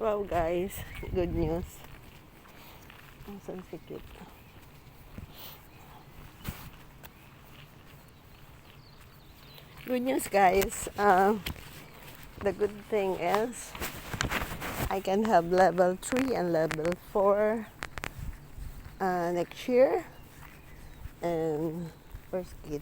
Wow guys, good news. Asan si Kit? Good news guys. The good thing is I can have level 3 and level 4 next year. And where's Kit?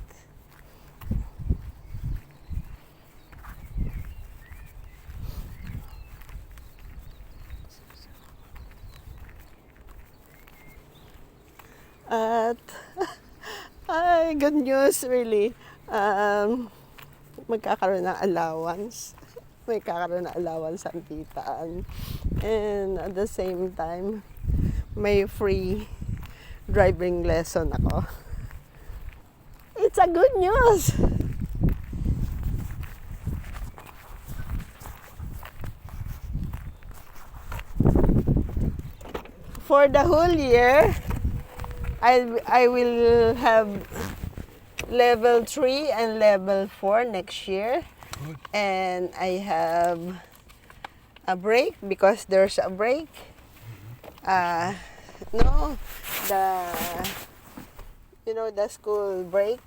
At ay, good news really. Magkakaroon ng allowance. May kakaroon ng allowance ang titaan. And at the same time, may free driving lesson ako. It's a good news. For the whole year, I will have level 3 and level 4 next year. Good. And I have a break because there's a break. No, the school break.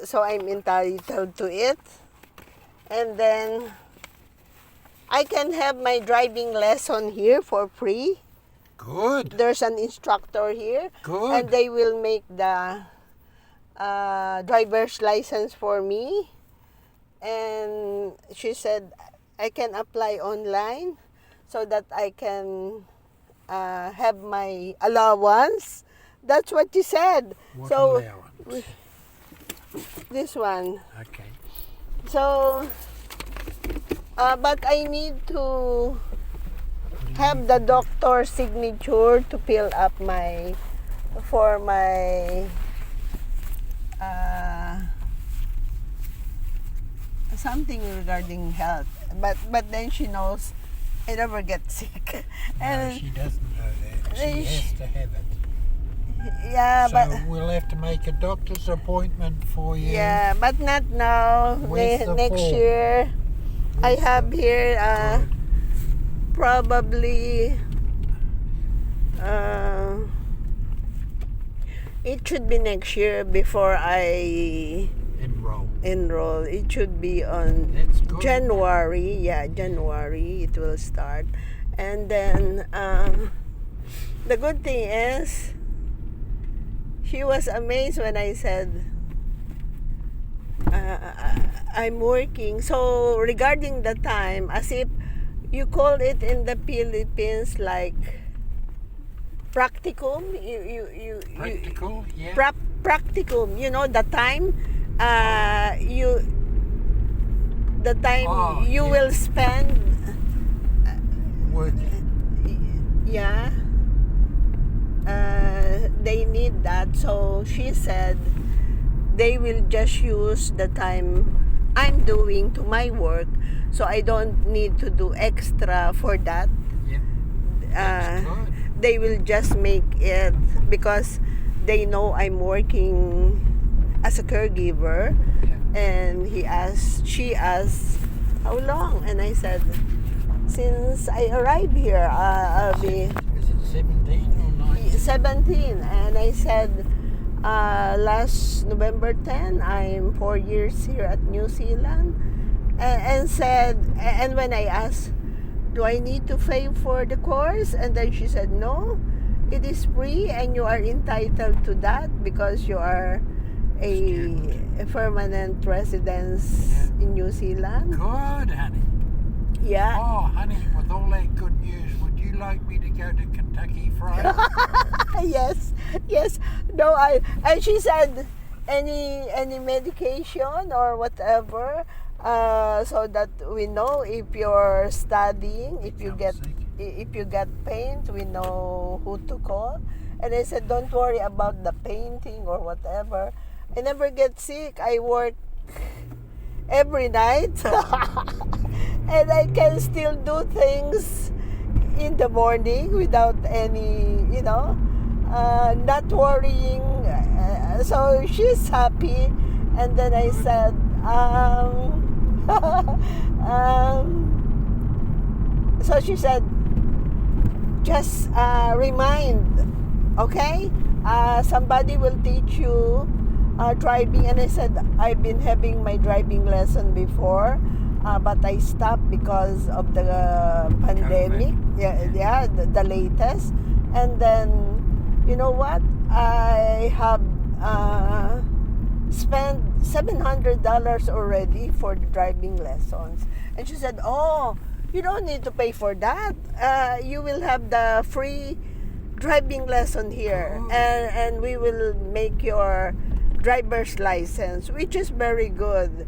So I'm entitled to it. And then I can have my driving lesson here for free. Good. There's an instructor here. Good. And they will make the driver's license for me. And she said I can apply online so that I can have my allowance. That's what she said. What So allowance? this one. Okay. So, but I need to have the doctor's signature to fill up for my something regarding health. But then she knows I never get sick. No, she doesn't know that. She has to have it. Yeah, So but we'll have to make a doctor's appointment for you. yeah, but not now. Where's the Next form? year. I Where's the- have here Good. probably it should be next year before I Enroll. It should be on That's good. January. Yeah, January it will start. And then the good thing is she was amazed when I said I'm working. So regarding the time, as if you call it in the Philippines like practicum. Practical, yeah. Practicum. You know the time. The time you yeah. will spend. Working. Yeah. They need that. So she said they will just use the time I'm doing to my work, so I don't need to do extra for that. Yeah. That's good. They will just make it because they know I'm working as a caregiver. Yeah. And she asked how long, and I said since I arrived here I'll be Is it 17 or 19? 17. And I said last November 10 I'm 4 years here at New Zealand, and when I asked do I need to pay for the course, and then she said no, it is free and you are entitled to that because you are a permanent residence in New Zealand. Good, honey. Yeah. Oh, honey, with all that good news, would you like me to go to Kentucky Friday? yes. No, and she said any medication or whatever, so that we know if you're studying, if you get pain, we know who to call. And I said, don't worry about the painting or whatever. I never get sick. I work every night. And I can still do things in the morning without any, not worrying. So she's happy. And then I said, So she said, just remind, okay? Somebody will teach you driving. And I said, I've been having my driving lesson before, but I stopped because of the pandemic. Yeah, the latest. And then, you know what? I have spent $700 already for the driving lessons. And she said, oh, you don't need to pay for that. You will have the free driving lesson here. And we will make your driver's license, which is very good.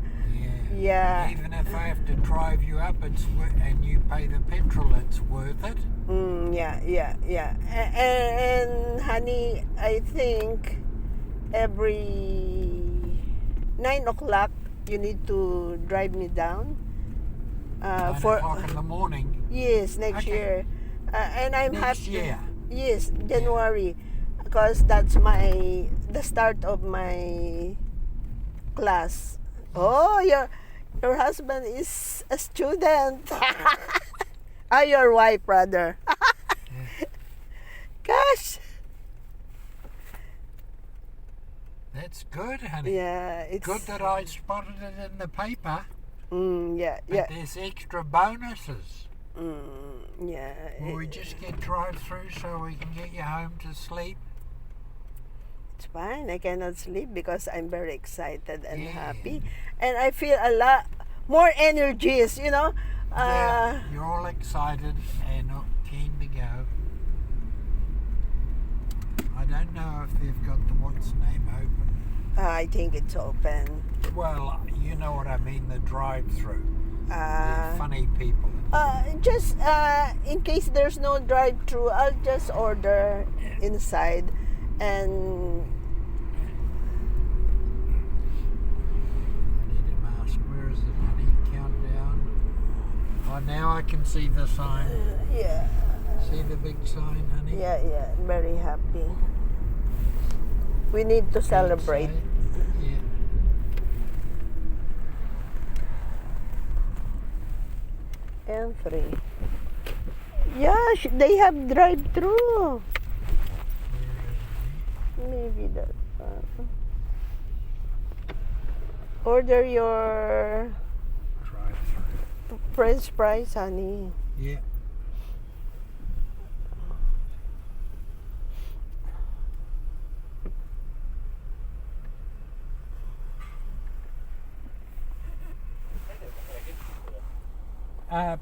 Yeah. Even if I have to drive you up, and you pay the petrol, it's worth it. Yeah. And honey, I think every 9 o'clock you need to drive me down. 9 o'clock in the morning. Yes, next year. And I'm Next happy. year. Yes, January, because that's the start of my class. Oh, your husband is a student. Your wife, rather. Gosh. That's good, honey. Yeah, it's good that I spotted it in the paper. Yeah. But there's extra bonuses. Yeah. Will we just get drive through so we can get you home to sleep? It's fine. I cannot sleep because I'm very excited and happy, and I feel a lot more energies. Yeah, you're all excited and keen to go. I don't know if they've got the what's name open. I think it's open. Well, you know what I mean, the drive-through. They're funny people. Just in case there's no drive-through, I'll just order inside, and I need a mask. Where is it, honey? Countdown. Oh, now I can see the sign. Yeah. See the big sign, honey? Yeah. Very happy. We need to celebrate. Yeah. And 3. Yeah, they have drive-through. Maybe that. Order your Drive-through. French fries, honey. Yeah.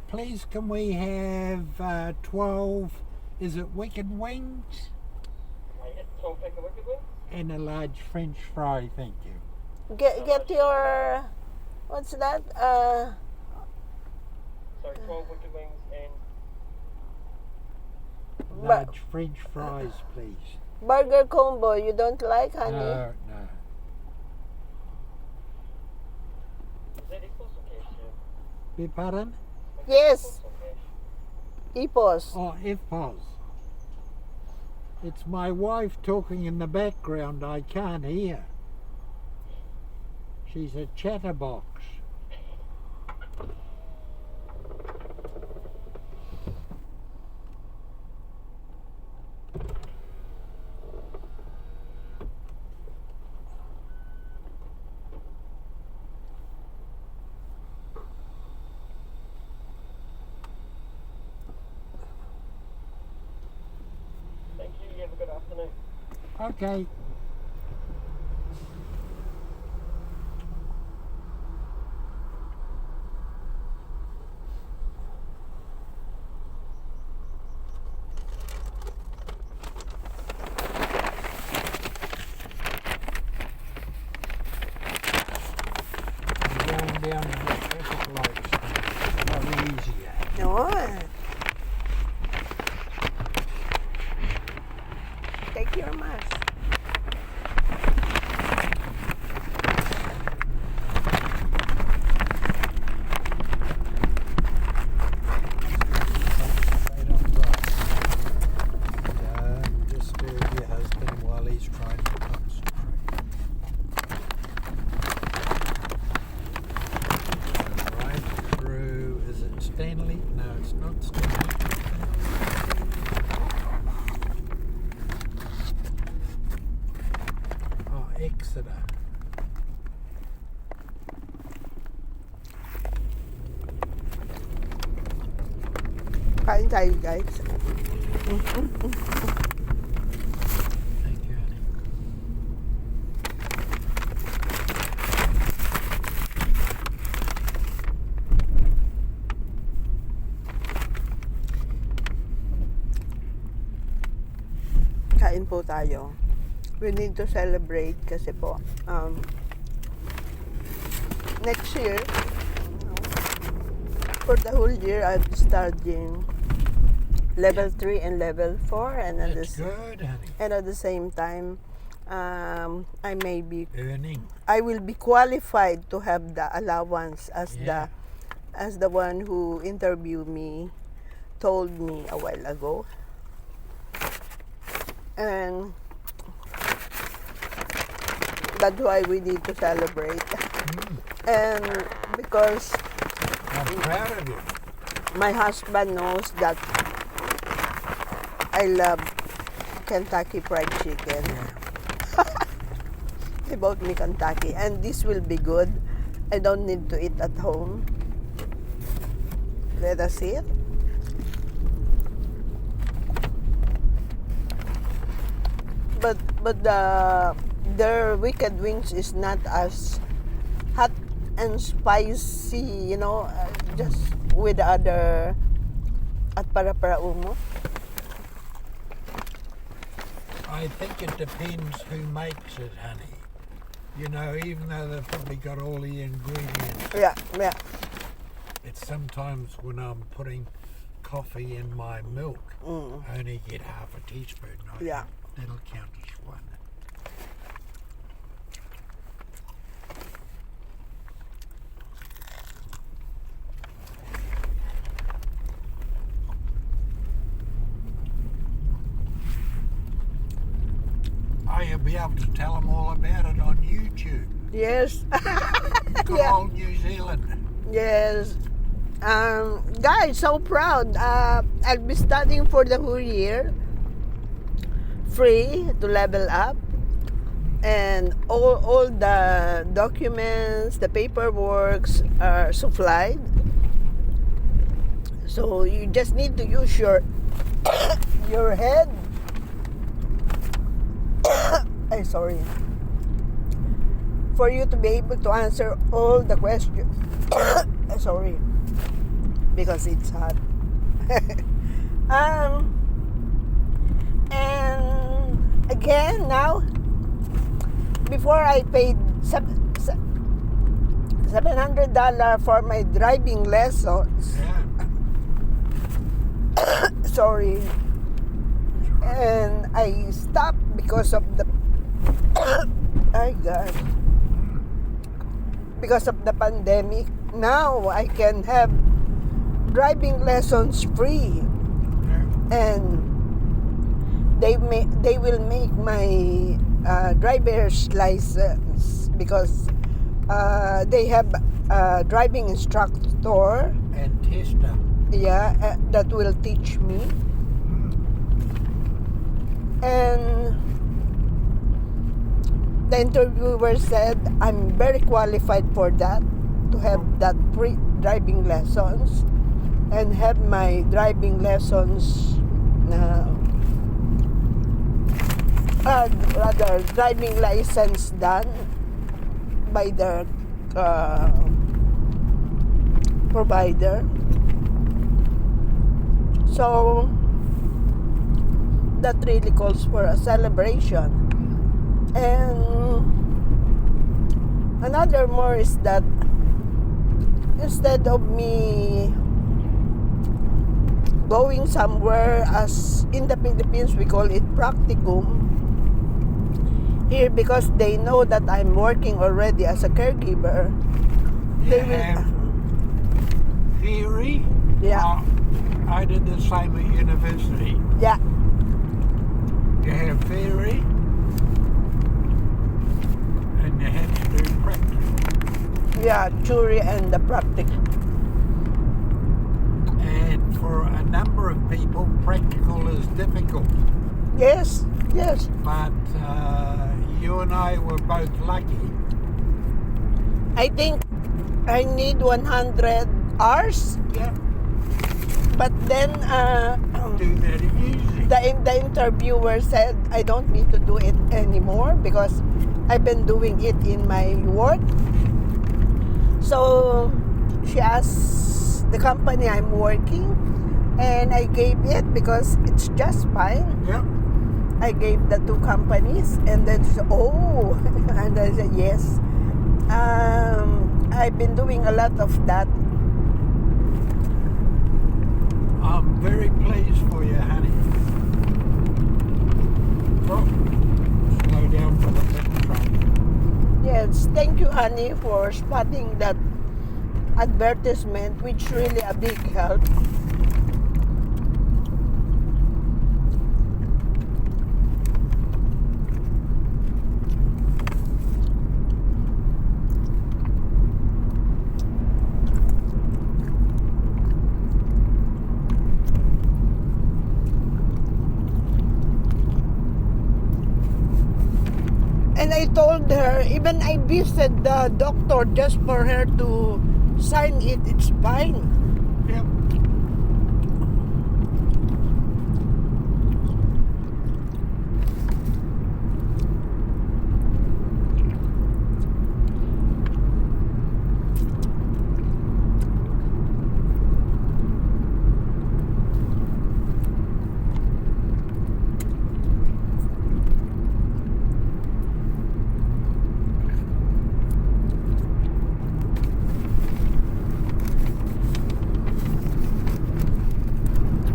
Please, can we have 12, is it wicked wings? 12 pack of wicked wings? And a large French fry, thank you. Get your, what's that? Sorry, 12 wicked wings and... Large French fries, please. Burger combo, you don't like, honey? No. Is that equals or cash? Beg pardon? Yes. Epos. Oh, FPOS. It's my wife talking in the background. I can't hear. She's a chatterbox. Thank you, you have a good afternoon. Okay. Going down the traffic lights, not easier. No. Take your mask. Straight on right. Don't disturb your husband while he's trying to concentrate. Right through, is it Stanley? No, it's not Stanley. Oh, Exeter. Kain tayo, guys. Thank you, honey. Kain po tayo. We need to celebrate kasi po, next year, for the whole year, I'm studying level 3 and level 4, and at That's the, good, honey. and at the same time, I will be qualified to have the allowance as Yeah. the one who interviewed me told me a while ago. And that's why we need to celebrate. And because I'm proud of you. my husband knows that I love Kentucky Fried Chicken. He bought me Kentucky, and this will be good. I don't need to eat at home. Let us eat. But their wicked wings is not as hot and spicy, just with the other at para umo. I think it depends who makes it, honey. You know, even though they've probably got all the ingredients, Yeah. it's sometimes when I'm putting coffee in my milk, I only get half a teaspoon. Yeah. That'll count as one. Oh, you'll be able to tell them all about it on YouTube. Yes. Good Yeah. old New Zealand. Yes. Guys, so proud. I'll be studying for the whole year, free to level up, and all the documents, the paperwork are supplied. So you just need to use your head. Sorry. For you to be able to answer all the questions. Sorry. Because it's hot. And again, now, before I paid $700 for my driving lessons. Yeah. Sorry. And I stopped because of the because of the pandemic. Now I can have driving lessons free, and they will make my driver's license because they have a driving instructor, And tester. that will teach me. And the interviewer said I'm very qualified for that, to have that free driving lessons and have my driving lessons, rather driving license done by the provider. So that really calls for a celebration. And another more is that instead of me going somewhere, as in the Philippines we call it practicum, here because they know that I'm working already as a caregiver, You they will have theory. Yeah. I did the same at university. yeah You have theory, and you have to do practice. theory and the practice. for a number of people, practical is difficult. Yes, yes. But you and I were both lucky. I think I need 100 hours, Yeah. but then Do that easy. the interviewer said I don't need to do it anymore because I've been doing it in my work. So she asked the company I'm working, and I gave it because it's just fine. Yep. I gave the two companies, and then she said, oh, and I said yes. I've been doing a lot of that. I'm very pleased for you, honey. Oh, slow down for the next train. Yes, thank you, honey, for spotting that advertisement, which really a big help. And I told her, even I visited the doctor just for her to sign it, it's fine. Yep.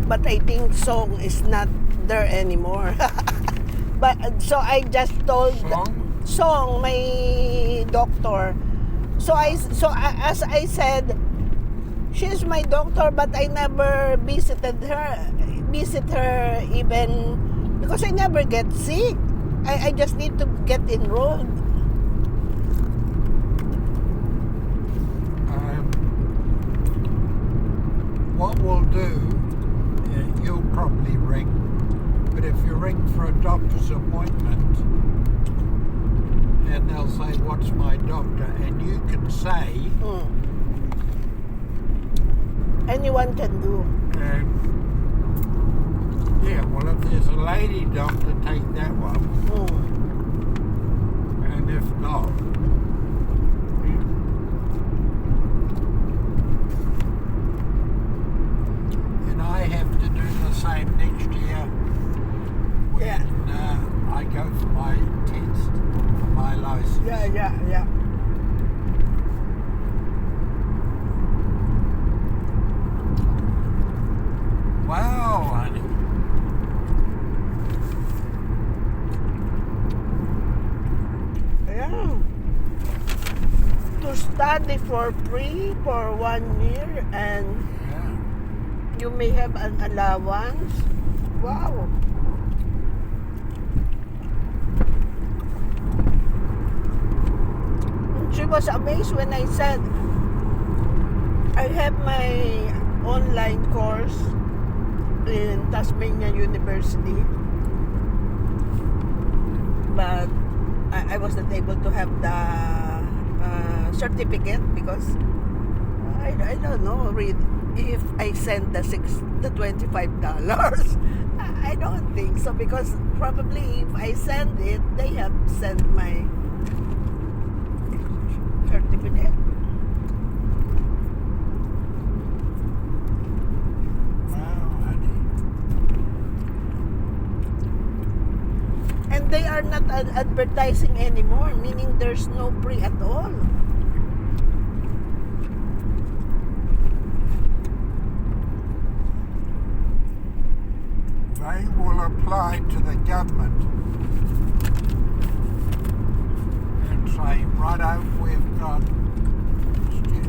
But I think song is not there anymore. But so I just told Song, my doctor. As I said, she's my doctor, but I never visit her even because I never get sick. I just need to get enrolled. What we'll do, you'll probably ring, but if you ring for a doctor's appointment and they'll say, what's my doctor? And you can say, Anyone can do. yeah, well, if there's a lady doctor, take that one. And if not, and I have to do the same next year when I go for my test, for my license. Yeah. Wow, honey. Yeah. To study for free for 1 year and Yeah. you may have an allowance. Wow. She was amazed when I said, I have my online course in Tasmania University, but I was not able to have the certificate because I don't know really if I send the $25. I don't think so because probably if I send it, they have sent my certificate. Wow, honey. And they are not advertising anymore, meaning there's no free at all. They will apply to the government and say, righto, we've got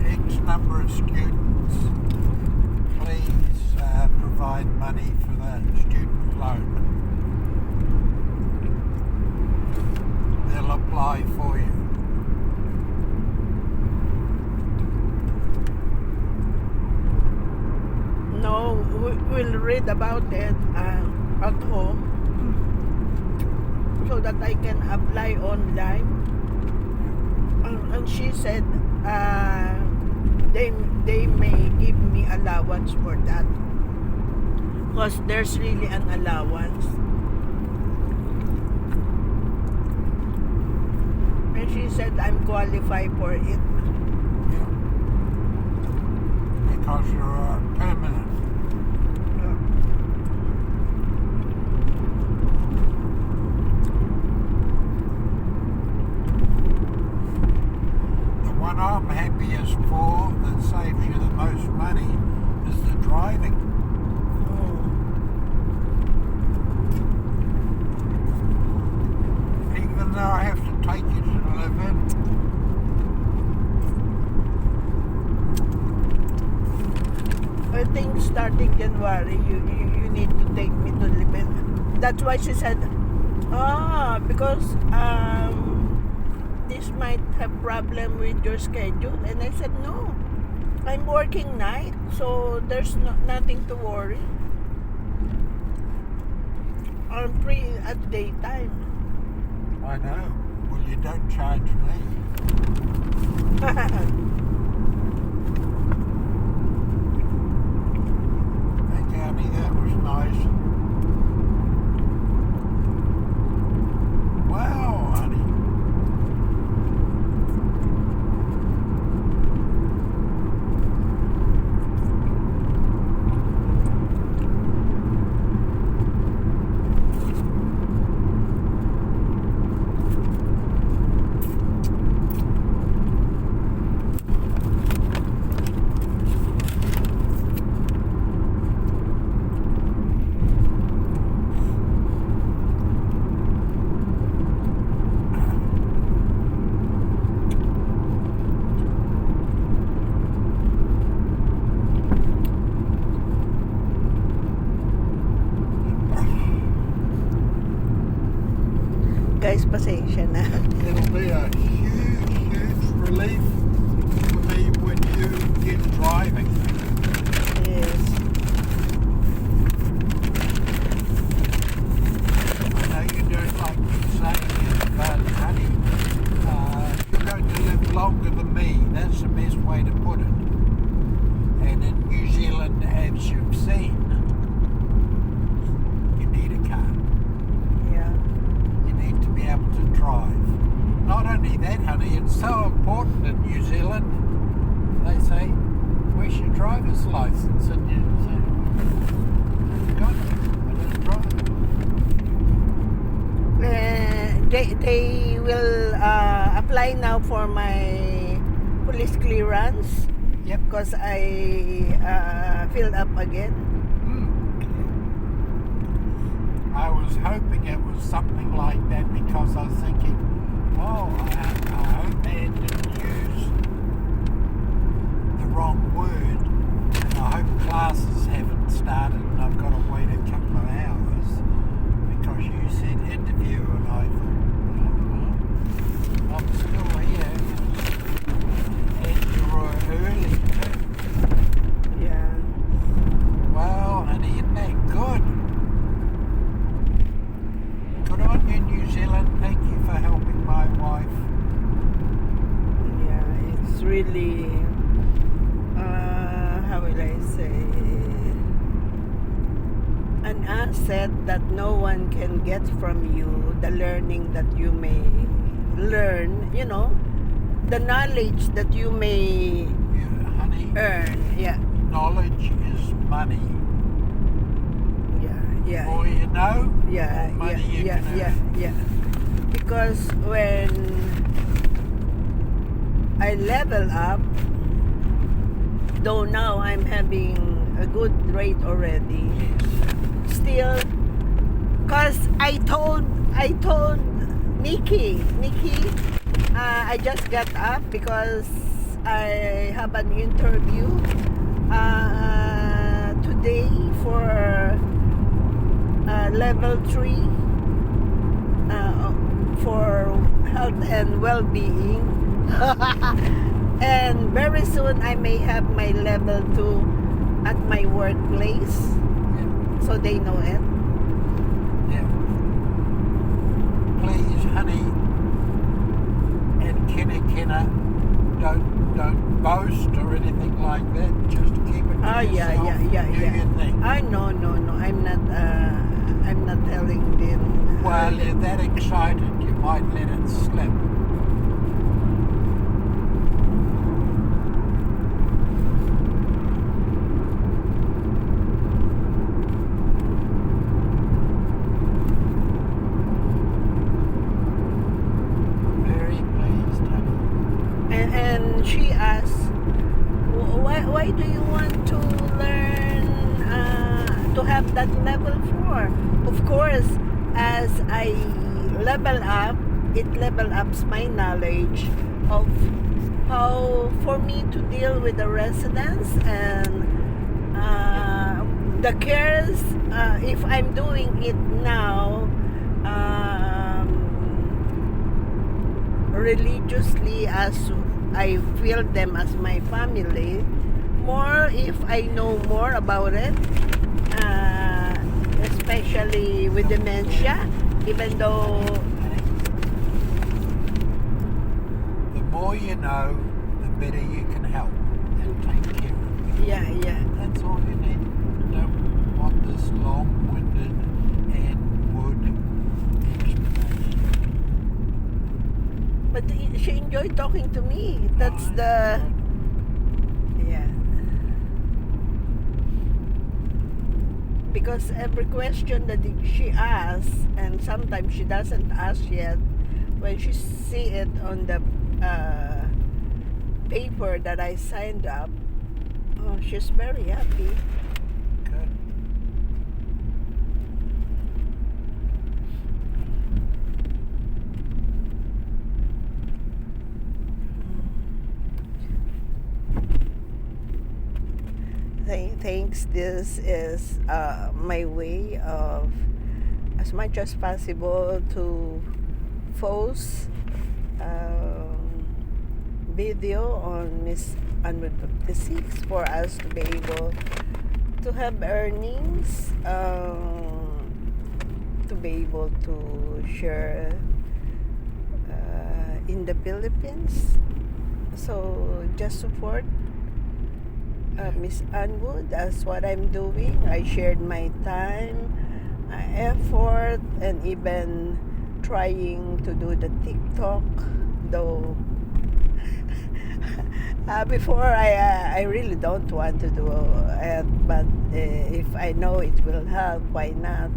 X number of students, please provide money for the student loan. They'll apply for you. No, will read about it at home so that I can apply online. And she said they may give me allowance for that because there's really an allowance. And she said I'm qualified for it. Yeah. Because you're permanent. The one I'm happiest for that saves you the most money is the driving. Even though I have to take you to live in. I think starting January, you need to take me to Libin. That's why she said, because this might have problem with your schedule. And I said, no, I'm working night, so there's nothing to worry. I'm free at daytime. I know. Well, you don't charge me. Thank you, honey. That was nice. Wow, honey. Guys, pasensya na. It'll be a huge relief for me when you get driving. Yes. I know you don't like me saying it, but honey, you're going to live longer than me. That's the best way to put it. And in New Zealand, as you've seen, you need a car. Yeah. You need to be able to drive. Not only that, honey, it's so important in New Zealand. They say, where's your driver's license? And you say, I've got it. I don't drive. They will apply now for my police clearance. Yep. Because I filled up again. I was hoping it was something like that because I was thinking, I hope Ed didn't use the wrong word. And I hope classes haven't started and I've got to wait a couple of hours because you said interview and I thought, I'm still here. And you were early too. Yeah. Wow, honey, isn't that good? Good on you, New Zealand. Thank you for helping my wife. Yeah, it's really, how will I say, an asset that no one can get from you, the learning that you may learn, the knowledge that you may Yeah, honey, earn. Yeah, knowledge is money. yeah, Or you know, yeah, more money you yeah, can yeah, earn. yeah. Because when I level up, though now I'm having a good rate already, Yes. still, cause I told Nikki, I just got up because I have an interview today for level 3 for health and well-being. And very soon I may have my level 2 at my workplace, Yeah. so they know it. Yeah. Please, honey, and kinna, don't boast or anything like that. Just keep it to Oh yeah, yourself. yeah. Do your thing. I no. I'm not telling them. Well, you're that excited, you might let it slip. Very pleased, honey. And she asked, why do you want to learn to have that level 4? Of course, as I level up, it level ups my knowledge of how for me to deal with the residents and the cares. If I'm doing it now religiously, as I feel them as my family, more if I know more about it, especially with dementia, even though The more you know, the better you can help and take care of people. yeah. That's all you need. Don't want this long-winded and wood explanation. But she enjoyed talking to me. That's the yeah. Because every question that she asks, and sometimes she doesn't ask yet, when she see it on the paper that I signed up, oh, she's very happy. Good. Thanks. This is my way of, as much as possible, to post video on Miss 156 for us to be able to have earnings, to be able to share in the Philippines. So just support Miss Anwood. That's what I'm doing. I shared my time, effort, and even trying to do the TikTok, though before I really don't want to do it, but if I know it will help, why not?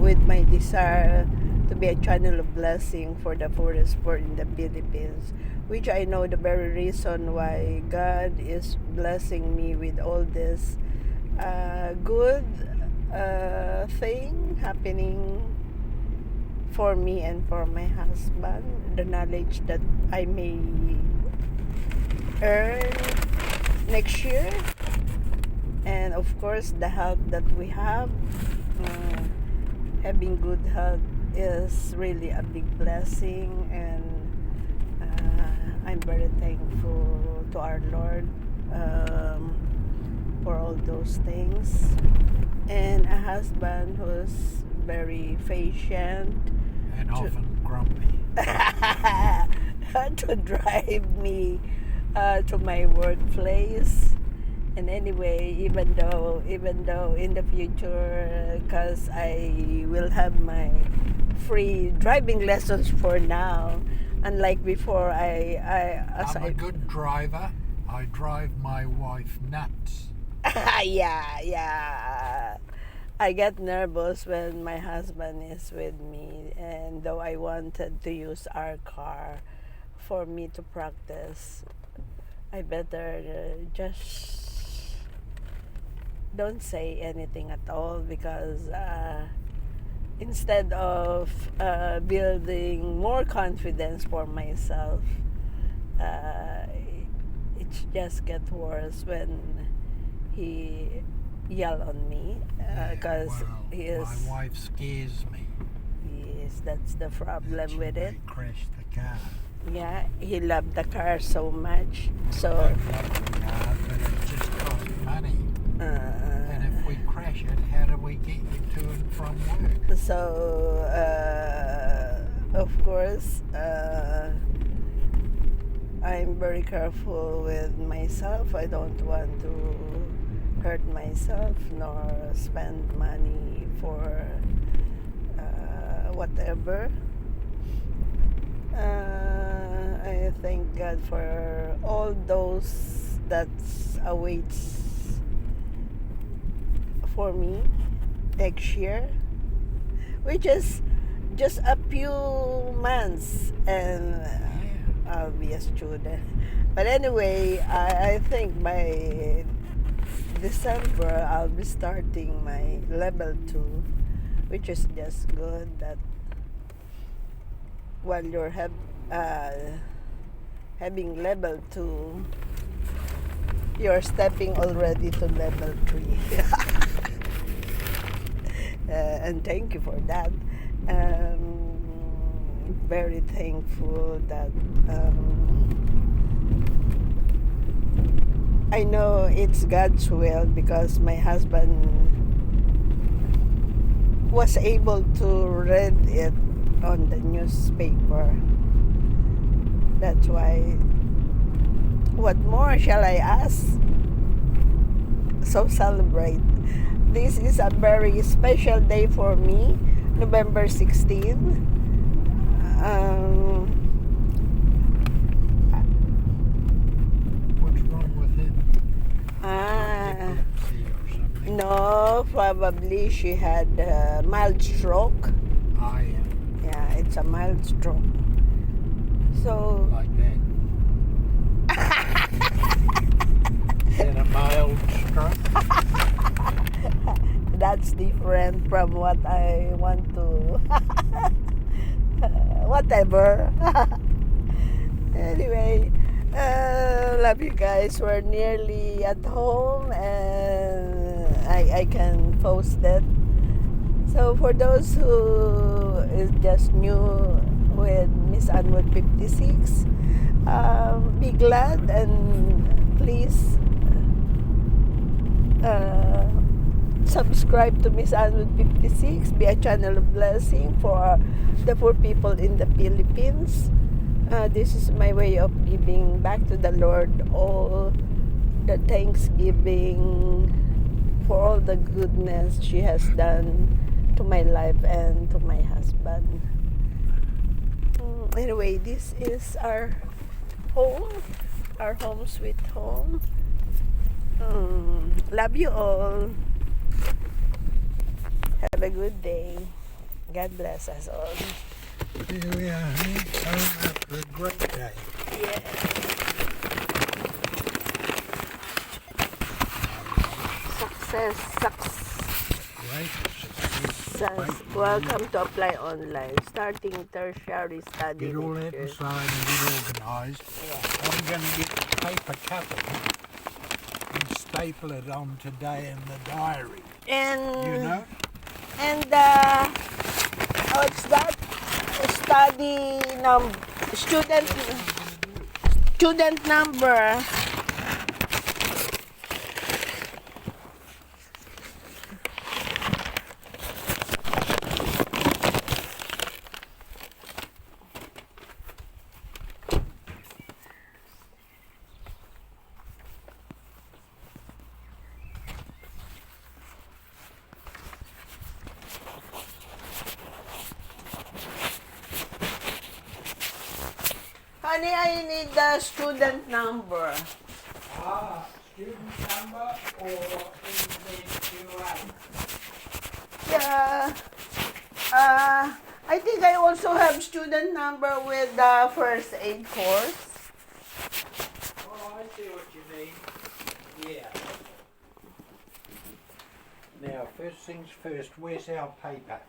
With my desire to be a channel of blessing for the poorest poor in the Philippines, which I know the very reason why God is blessing me with all this good thing happening for me and for my husband, the knowledge that I may earn next year, and of course the health that we have. Having good health is really a big blessing, and I'm very thankful to our Lord for all those things, and a husband who's very patient And often grumpy. to drive me to my workplace. And anyway, even though in the future, because I will have my free driving lessons for now, unlike before, I'm a good driver. I drive my wife nuts. yeah. I get nervous when my husband is with me, and though I wanted to use our car for me to practice, I better just don't say anything at all, because instead of building more confidence for myself, it just gets worse when he yell on me, because Well, he is. my wife scares me. Yes, that's the problem She with it. may crash the car. Yeah, he loved the car so much. I So don't love the car, but it just costs money. And if we crash it, how do we get you to and from work? So, of course, I'm very careful with myself. I don't want to hurt myself nor spend money for whatever. I thank God for all those that awaits for me next year, which is just a few months, and I'll be a student. But anyway, I think by December I'll be starting my level 2, which is just good that while you're having level 2, you're stepping already to level 3. And thank you for that. Very thankful that I know it's God's will, because my husband was able to read it on the newspaper. That's why, what more shall I ask? So celebrate. This is a very special day for me, November 16. What's wrong with him? Ah, Epilepsy or something? no, probably she had a mild stroke. Oh, yeah. Yeah, it's a mild stroke. So, Like that. Is that a mild stroke? that's different from what I want to. Whatever. Anyway, love you guys. We're nearly at home, and I can post it. So for those who is just new with Miss Anwood 56, be glad and please subscribe to Miss Anwood 56. Be a channel of blessing for the poor people in the Philippines. This is my way of giving back to the Lord all the thanksgiving for all the goodness she has done to my life and to my husband. Anyway, this is our home sweet home. Love you all. Have a good day. God bless us all. Here we are, have a great day. Yeah. Success. Great Success. Welcome to Apply Online. Starting tertiary study Get all next that year. inside and get organised. Yeah. I'm going to get paper cutting and staple it on today in the diary. And You know? And what's that? Study student number. Honey, I need the student number. Student number or NZQA? Yeah. I think I also have student number with the first aid course. Oh, I see what you mean. Yeah. Now, first things first, where's our paper?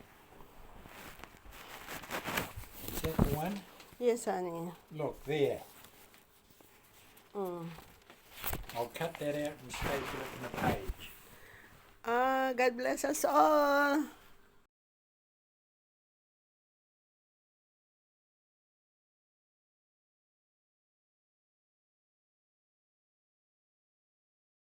Is that the one? Yes, honey. Look, there. I'll cut that out and staple it in the page. God bless us all.